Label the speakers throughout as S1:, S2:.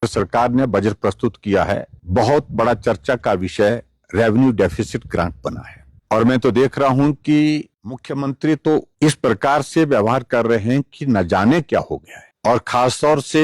S1: सरकार ने बजट प्रस्तुत किया है, बहुत बड़ा चर्चा का विषय रेवेन्यू डेफिसिट ग्रांट बना है। और मैं तो देख रहा हूं कि मुख्यमंत्री तो इस प्रकार से व्यवहार कर रहे हैं कि न जाने क्या हो गया है। और खासतौर से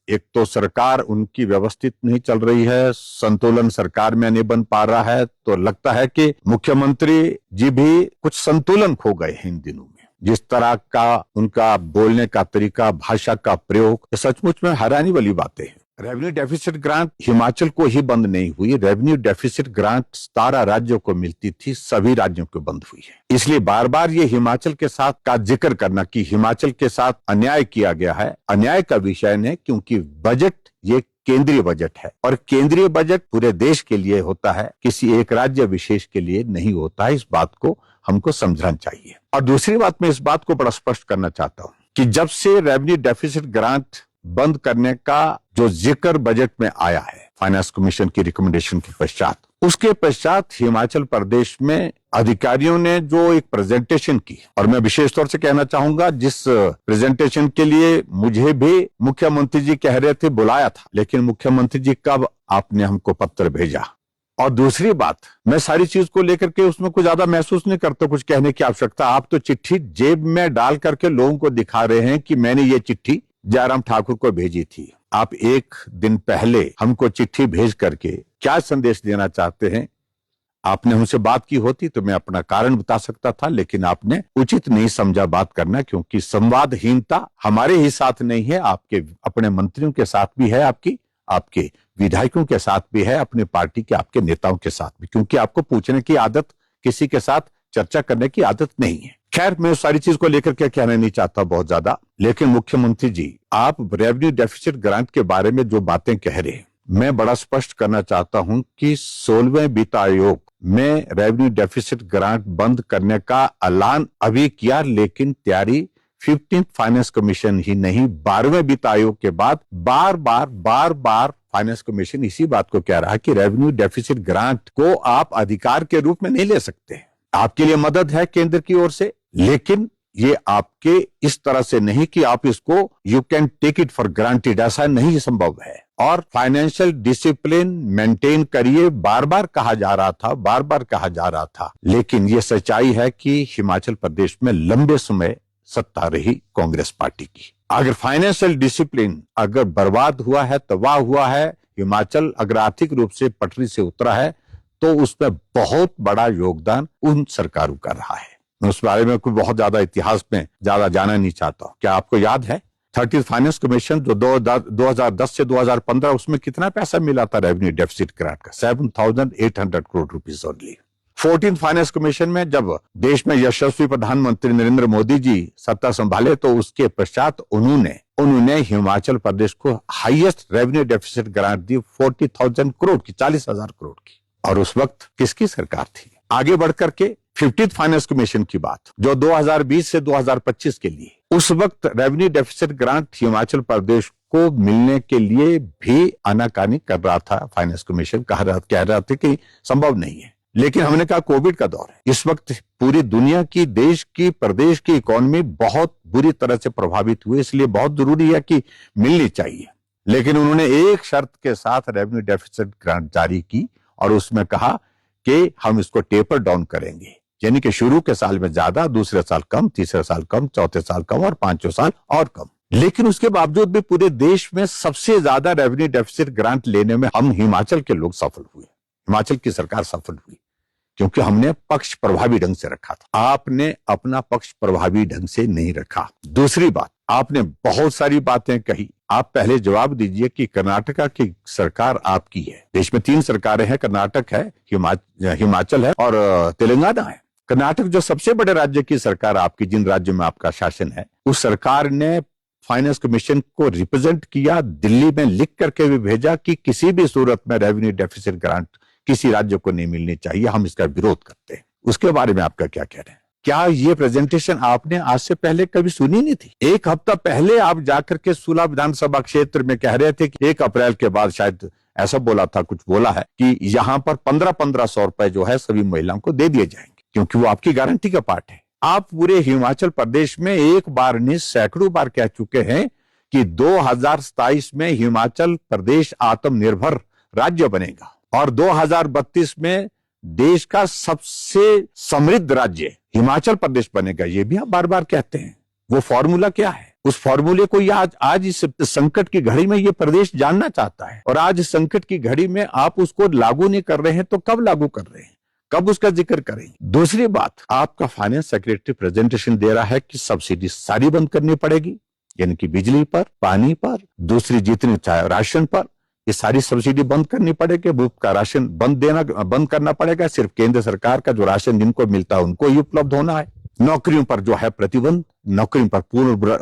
S1: एक तो सरकार उनकी व्यवस्थित नहीं चल रही है, संतुलन सरकार में नहीं बन पा रहा है, तो लगता है कि मुख्यमंत्री जी भी कुछ संतुलन खो गए हैं इन दिनों में। जिस तरह का उनका बोलने का तरीका, भाषा का प्रयोग, सचमुच में हैरानी वाली बातें हैं। रेवेन्यू डेफिसिट ग्रांट हिमाचल को ही बंद नहीं हुई, रेवेन्यू डेफिसिट ग्रांट 17 राज्यों को मिलती थी, सभी राज्यों को बंद हुई है। इसलिए बार बार ये हिमाचल के साथ का जिक्र करना कि हिमाचल के साथ अन्याय किया गया है, अन्याय का विषय नहीं, क्योंकि बजट ये केंद्रीय बजट है और केंद्रीय बजट पूरे देश के लिए होता है, किसी एक राज्य विशेष के लिए नहीं होता है। इस बात को हमको समझना चाहिए। और दूसरी बात, मैं इस बात को बड़ा स्पष्ट करना चाहता हूं कि जब से रेवेन्यू डेफिसिट ग्रांट बंद करने का जो जिक्र बजट में आया है फाइनेंस कमीशन की रिकमेंडेशन के पश्चात, उसके पश्चात हिमाचल प्रदेश में अधिकारियों ने जो एक प्रेजेंटेशन की, और मैं विशेष तौर से कहना चाहूंगा जिस प्रेजेंटेशन के लिए मुझे भी मुख्यमंत्री जी कह रहे थे बुलाया था, लेकिन मुख्यमंत्री जी कब आपने हमको पत्र भेजा। और दूसरी बात, मैं सारी चीज को लेकर के उसमें कुछ ज्यादा महसूस नहीं करता कुछ कहने की आवश्यकता। आप तो चिट्ठी जेब में डाल करके लोगों को दिखा रहे हैं कि मैंने ये चिट्ठी जयराम ठाकुर को भेजी थी। आप एक दिन पहले हमको चिट्ठी भेज करके क्या संदेश देना चाहते हैं? आपने हमसे बात की होती तो मैं अपना कारण बता सकता था, लेकिन आपने उचित नहीं समझा बात करना, क्योंकि संवादहीनता हमारे ही साथ नहीं है, आपके अपने मंत्रियों के साथ भी है, आपके विधायकों के साथ भी है, अपनी पार्टी के आपके नेताओं के साथ भी, क्योंकि आपको पूछने की आदत, किसी के साथ चर्चा करने की आदत नहीं है। खैर, मैं उस सारी चीज को लेकर के कहना नहीं चाहता बहुत ज्यादा, लेकिन मुख्यमंत्री जी, आप रेवेन्यू डेफिसिट ग्रांट के बारे में जो बातें कह रहे हैं, मैं बड़ा स्पष्ट करना चाहता हूं कि 16वें वित्त आयोग में रेवेन्यू डेफिसिट ग्रांट बंद करने का ऐलान अभी किया, लेकिन तैयारी 15th फाइनेंस कमीशन ही नहीं, 12वें वित्त आयोग के बाद बार बार फाइनेंस कमीशन इसी बात को कह रहा है कि रेवेन्यू डेफिसिट ग्रांट को आप अधिकार के रूप में नहीं ले सकते। आपके लिए मदद है केंद्र की ओर से, लेकिन ये आपके इस तरह से नहीं कि आप इसको you can take it for granted, ऐसा नहीं संभव है। और फाइनेंशियल डिसिप्लिन मेंटेन करिए, बार बार कहा जा रहा था, लेकिन ये सच्चाई है कि हिमाचल प्रदेश में लंबे समय सत्ता रही कांग्रेस पार्टी की। अगर फाइनेंशियल डिसिप्लिन अगर बर्बाद हुआ है, तबाह हुआ है, हिमाचल अगर आर्थिक रूप से पटरी से उतरा है, तो उसमें बहुत बड़ा योगदान उन सरकारों का रहा है। मैं उस बारे में कोई बहुत ज्यादा इतिहास में ज्यादा जाना नहीं चाहता हूं। क्या आपको याद है 30th फाइनेंस कमीशन जो 2010 से 2015, उसमें कितना पैसा मिला था रेवेन्यू डेफिसिट ग्रांट का? 7,800 crore rupees only. 14th finance commission में जब देश में यशस्वी प्रधानमंत्री नरेंद्र मोदी जी सत्ता संभाले, तो उसके पश्चात उन्होंने हिमाचल प्रदेश को हाईएस्ट रेवेन्यू डेफिसिट ग्रांट दी 40,000 करोड़ की, 40,000 करोड़ की। और उस वक्त किसकी सरकार थी? आगे बढ़कर के 15th फाइनेंस कमीशन की बात, जो 2020 से 2025 के लिए, उस वक्त revenue deficit grant Himachal Pradesh को मिलने के लिए भी आनाकानी कर रहा था। फाइनेंस कमीशन कह रहा था कि संभव नहीं है, लेकिन हमने कहा कोविड का दौर है, इस वक्त पूरी दुनिया की, देश की, प्रदेश की इकोनॉमी बहुत बुरी तरह से प्रभावित हुई, इसलिए बहुत जरूरी है कि मिलनी चाहिए। लेकिन उन्होंने एक शर्त के साथ रेवेन्यू डेफिसिट ग्रांट जारी की और उसमें कहा कि हम इसको टेपर डाउन करेंगे, यानी कि शुरू के साल में ज्यादा, दूसरे साल कम, तीसरे साल कम, चौथे साल कम और पांचवें साल और कम। लेकिन उसके बावजूद भी पूरे देश में सबसे ज्यादा रेवेन्यू डेफिसिट ग्रांट लेने में हम हिमाचल के लोग सफल हुए, हिमाचल की सरकार सफल हुई, क्योंकि हमने पक्ष प्रभावी ढंग से रखा था। आपने अपना पक्ष प्रभावी ढंग से नहीं रखा। दूसरी बात, आपने बहुत सारी बातें कही। आप पहले जवाब दीजिए कि कर्नाटका की सरकार आपकी है। देश में 3 सरकारें हैं, कर्नाटक है, हिमाचल है और तेलंगाना है। कर्नाटक जो सबसे बड़े राज्य की सरकार आपकी, जिन राज्यों में आपका शासन है, उस सरकार ने फाइनेंस कमीशन को रिप्रेजेंट किया, दिल्ली में लिख करके भी भेजा कि किसी भी सूरत में रेवेन्यू डेफिसिट ग्रांट किसी राज्य को नहीं मिलनी चाहिए, हम इसका विरोध करते हैं। उसके बारे में आपका क्या कह रहे हैं? क्या ये प्रेजेंटेशन आपने आज से पहले कभी सुनी नहीं थी? एक हफ्ता पहले आप जाकर के सूला विधानसभा क्षेत्र में कह रहे थे कि 1 अप्रैल के बाद, शायद ऐसा बोला था, कुछ बोला है कि यहां पर 1500 रुपए जो है सभी महिलाओं को दे दिए जाएंगे, क्योंकि वो आपकी गारंटी का पार्ट है। आप पूरे हिमाचल प्रदेश में एक बार नहीं, सैकड़ों बार कह चुके हैं कि 2027 में हिमाचल प्रदेश आत्मनिर्भर राज्य बनेगा और 2032 में देश का सबसे समृद्ध राज्य हिमाचल प्रदेश बनेगा। ये भी आप बार बार कहते हैं। वो फॉर्मूला क्या है? उस फॉर्मूले को आज इस संकट की घड़ी में ये प्रदेश जानना चाहता है। और आज इस संकट की घड़ी में आप उसको लागू नहीं कर रहे हैं तो कब लागू कर रहे हैं? कब उसका जिक्र करें? दूसरी बात, आपका फाइनेंस सेक्रेटरी प्रेजेंटेशन दे रहा है कि सब्सिडी सारी बंद करनी पड़ेगी, यानी कि बिजली पर, पानी पर, दूसरी जितनी चाहे राशन पर, ये सारी सब्सिडी बंद करनी पड़ेगी। मुफ्त का राशन बंद करना पड़ेगा। सिर्फ केंद्र सरकार का जो राशन जिनको मिलता है उनको ही उपलब्ध होना है। नौकरियों पर जो है प्रतिबंध, नौकरियों पर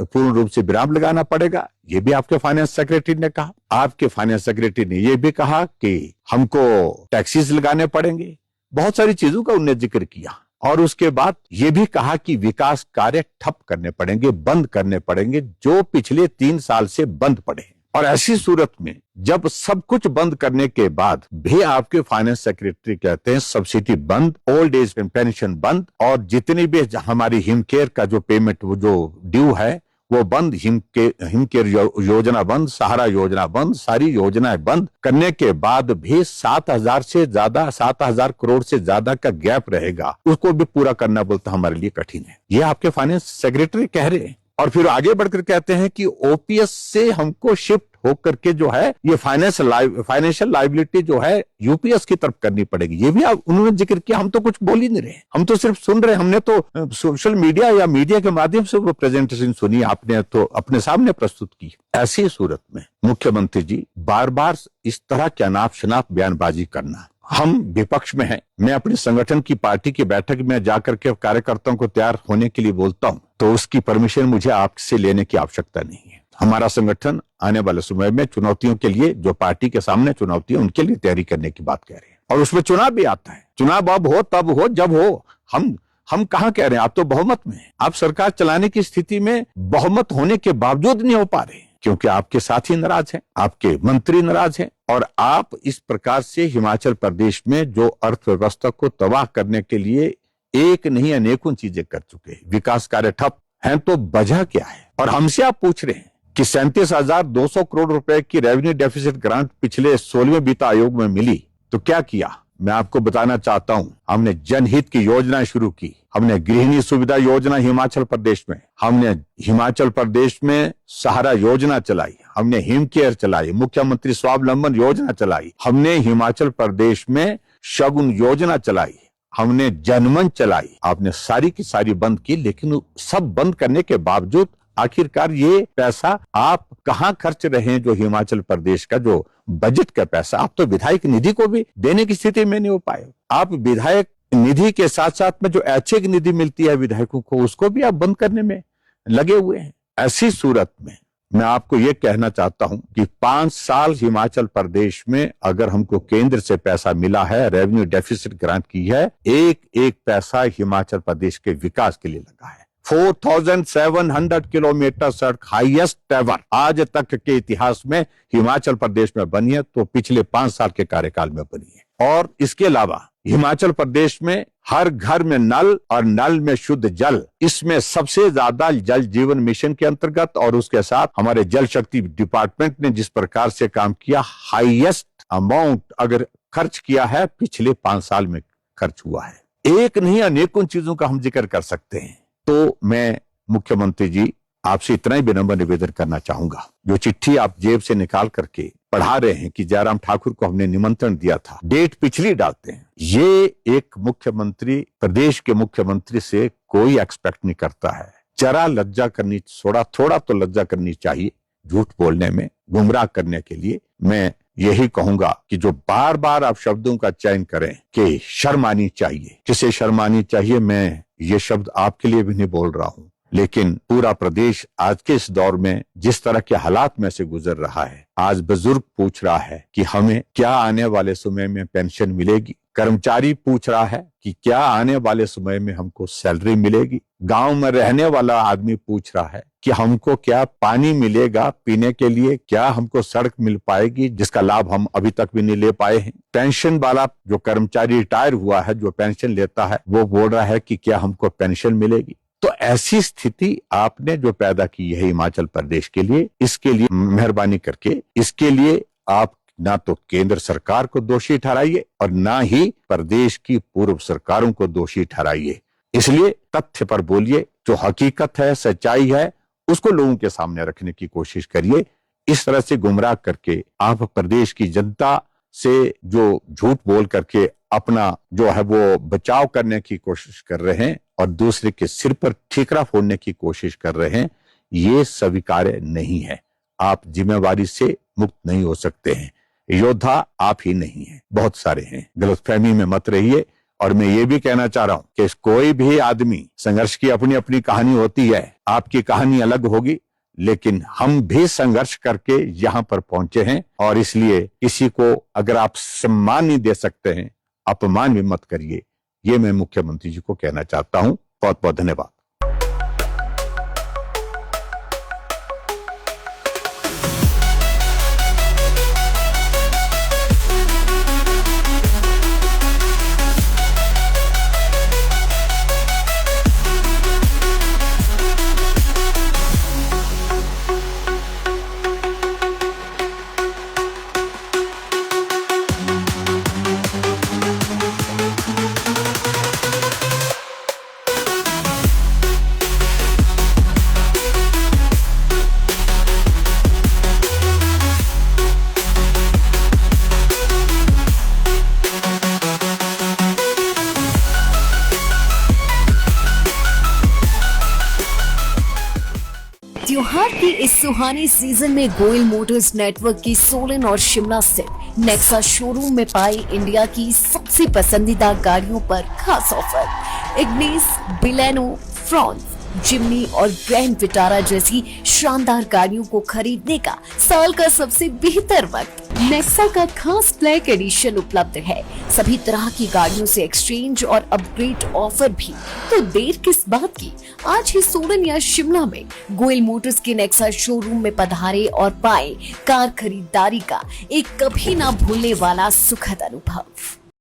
S1: पूर्ण रूप से विराम लगाना पड़ेगा। ये भी आपके फाइनेंस सेक्रेटरी ने कहा। आपके फाइनेंस सेक्रेटरी ने यह भी कहा कि हमको टैक्सेस लगाने पड़ेंगे। बहुत सारी चीजों का उन्होंने जिक्र किया। और उसके बाद ये भी कहा कि विकास कार्य ठप करने पड़ेंगे, बंद करने पड़ेंगे, जो पिछले 3 साल से बंद पड़े। और ऐसी सूरत में जब सब कुछ बंद करने के बाद भी आपके फाइनेंस सेक्रेटरी कहते हैं सब्सिडी बंद, ओल्ड एज पेंशन बंद, और जितनी भी हमारी हिमकेयर का जो पेमेंट वो जो ड्यू है वो बंद, हिमकेयर योजना बंद, सहारा योजना बंद, सारी योजनाएं बंद करने के बाद भी 7,000 करोड़ से ज्यादा का गैप रहेगा, उसको भी पूरा करना बोलता हमारे लिए कठिन है। ये आपके फाइनेंस सेक्रेटरी कह रहे हैं। और फिर आगे बढ़कर कहते हैं कि ओपीएस से हमको शिफ्ट होकर के जो है ये फाइनेंशियल लायबिलिटी जो है यूपीएस की तरफ करनी पड़ेगी। ये भी उन्होंने जिक्र किया। हम तो कुछ बोल ही नहीं रहे, हम तो सिर्फ सुन रहे। हमने तो सोशल मीडिया या मीडिया के माध्यम से वो प्रेजेंटेशन सुनी, आपने तो अपने सामने प्रस्तुत की। ऐसी सूरत में मुख्यमंत्री जी बार बार इस तरह के अनाप शनाप बयानबाजी करना, हम विपक्ष में हैं। मैं अपने संगठन की पार्टी की बैठक में जाकर के कार्यकर्ताओं को तैयार होने के लिए बोलता हूं तो उसकी परमिशन मुझे आपसे लेने की आवश्यकता नहीं है। हमारा संगठन आने वाले समय में चुनौतियों के लिए, जो पार्टी के सामने चुनौती है उनके लिए तैयारी करने की बात कह रहे हैं। और उसमें चुनाव भी आता है। चुनाव अब हो, तब हो, जब हो। हम कहां कह रहे हैं? आप तो बहुमत में हैं। आप सरकार चलाने की स्थिति में बहुमत होने के बावजूद नहीं हो पा रहे, क्योंकि आपके साथी नाराज हैं, आपके मंत्री नाराज हैं। और आप इस प्रकार से हिमाचल प्रदेश में जो अर्थव्यवस्था को तबाह करने के लिए एक नहीं अनेकों चीजें कर चुके हैं। विकास कार्य ठप हैं, तो वजह क्या है? और हमसे आप पूछ रहे हैं कि 37,200 करोड़ रुपए की रेवेन्यू डेफिसिट ग्रांट पिछले 16वें वित्त आयोग में मिली, तो क्या किया? मैं आपको बताना चाहता हूं, हमने जनहित की योजनाएं शुरू की। हमने गृहिणी सुविधा योजना हिमाचल प्रदेश में, हमने हिमाचल प्रदेश में सहारा योजना चलाई, हमने हिमकेयर चलाई, मुख्यमंत्री स्वावलंबन योजना चलाई, हमने हिमाचल प्रदेश में शगुन योजना चलाई, हमने जनमन चलाई। आपने सारी की सारी बंद की, लेकिन सब बंद करने के बावजूद आखिरकार ये पैसा आप कहां खर्च रहे हैं? जो हिमाचल प्रदेश का जो बजट का पैसा, आप तो विधायक निधि को भी देने की स्थिति में नहीं हो पाए। आप विधायक निधि के साथ साथ में जो ऐच्छिक निधि मिलती है विधायकों को, उसको भी आप बंद करने में लगे हुए हैं। ऐसी सूरत में मैं आपको ये कहना चाहता हूं कि 5 साल हिमाचल प्रदेश में अगर हमको केंद्र से पैसा मिला है, रेवेन्यू डेफिसिट ग्रांट की है, एक एक पैसा हिमाचल प्रदेश के विकास के लिए लगा है। 4,700 किलोमीटर सड़क, हाईएस्ट एवर आज तक के इतिहास में हिमाचल प्रदेश में बनी है, तो पिछले 5 साल के कार्यकाल में बनी है। और इसके अलावा हिमाचल प्रदेश में हर घर में नल और नल में शुद्ध जल, इसमें सबसे ज्यादा जल जीवन मिशन के अंतर्गत और उसके साथ हमारे जल शक्ति डिपार्टमेंट ने जिस प्रकार से काम किया, हाईएस्ट अमाउंट अगर खर्च किया है पिछले 5 साल में खर्च हुआ है। एक नहीं अनेकों चीजों का हम जिक्र कर सकते हैं। तो मैं मुख्यमंत्री जी आपसे इतना ही विनम्र निवेदन करना चाहूंगा, जो चिट्ठी आप जेब से निकाल करके पढ़ा रहे हैं कि जयराम ठाकुर को हमने निमंत्रण दिया था, डेट पिछली डालते हैं, ये एक मुख्यमंत्री, प्रदेश के मुख्यमंत्री से कोई एक्सपेक्ट नहीं करता है। जरा लज्जा करनी, थोड़ा तो लज्जा करनी चाहिए झूठ बोलने में, गुमराह करने के लिए। मैं यही कहूंगा कि जो बार बार आप शब्दों का चयन करें कि शर्म आनी चाहिए, किसे शर्म आनी चाहिए, मैं ये शब्द आपके लिए भी नहीं बोल रहा हूं, लेकिन पूरा प्रदेश आज के इस दौर में जिस तरह के हालात में से गुजर रहा है, आज बुजुर्ग पूछ रहा है कि हमें क्या आने वाले समय में पेंशन मिलेगी, कर्मचारी पूछ रहा है कि क्या आने वाले समय में हमको सैलरी मिलेगी, गांव में रहने वाला आदमी पूछ रहा है कि हमको क्या पानी मिलेगा पीने के लिए, क्या हमको सड़क मिल पाएगी जिसका लाभ हम अभी तक भी नहीं ले पाए हैं। पेंशन वाला जो कर्मचारी रिटायर हुआ है, जो पेंशन लेता है, वो बोल रहा है कि क्या हमको पेंशन मिलेगी। तो ऐसी स्थिति आपने जो पैदा की है हिमाचल प्रदेश के लिए, इसके लिए मेहरबानी करके इसके लिए आप ना तो केंद्र सरकार को दोषी ठहराइए और ना ही प्रदेश की पूर्व सरकारों को दोषी ठहराइए। इसलिए तथ्य पर बोलिए, जो हकीकत है, सच्चाई है, उसको लोगों के सामने रखने की कोशिश करिए। इस तरह से गुमराह करके आप प्रदेश की जनता से जो झूठ बोल करके अपना जो है वो बचाव करने की कोशिश कर रहे हैं और दूसरे के सिर पर ठीकरा फोड़ने की कोशिश कर रहे हैं, ये स्वीकार्य नहीं है। आप जिम्मेवारी से मुक्त नहीं हो सकते हैं। योद्धा आप ही नहीं है, बहुत सारे हैं। गलतफहमी में मत रहिए। और मैं ये भी कहना चाह रहा हूं कि कोई भी आदमी, संघर्ष की अपनी अपनी कहानी होती है, आपकी कहानी अलग होगी, लेकिन हम भी संघर्ष करके यहां पर पहुंचे हैं और इसलिए किसी को अगर आप सम्मान नहीं दे सकते हैं, अपमान भी मत करिए। ये मैं मुख्यमंत्री जी को कहना चाहता हूं। बहुत बहुत धन्यवाद।
S2: त्योहार के इस सुहाने सीजन में गोयल मोटर्स नेटवर्क की सोलन और शिमला स्थित नेक्सा शोरूम में पाई इंडिया की सबसे पसंदीदा गाड़ियों पर खास ऑफर। इग्निस, बिलेनो, फ्रॉन्स, जिम्नी और ग्रैंड विटारा जैसी शानदार गाड़ियों को खरीदने का साल का सबसे बेहतर वक्त। नेक्सा का खास ब्लैक एडिशन उपलब्ध है। सभी तरह की गाड़ियों से एक्सचेंज और अपग्रेड ऑफर भी। तो देर किस बात की, आज ही सोलन या शिमला में गोयल मोटर्स के नेक्सा शोरूम में पधारे और पाए कार खरीदारी का एक कभी ना भूलने वाला सुखद अनुभव।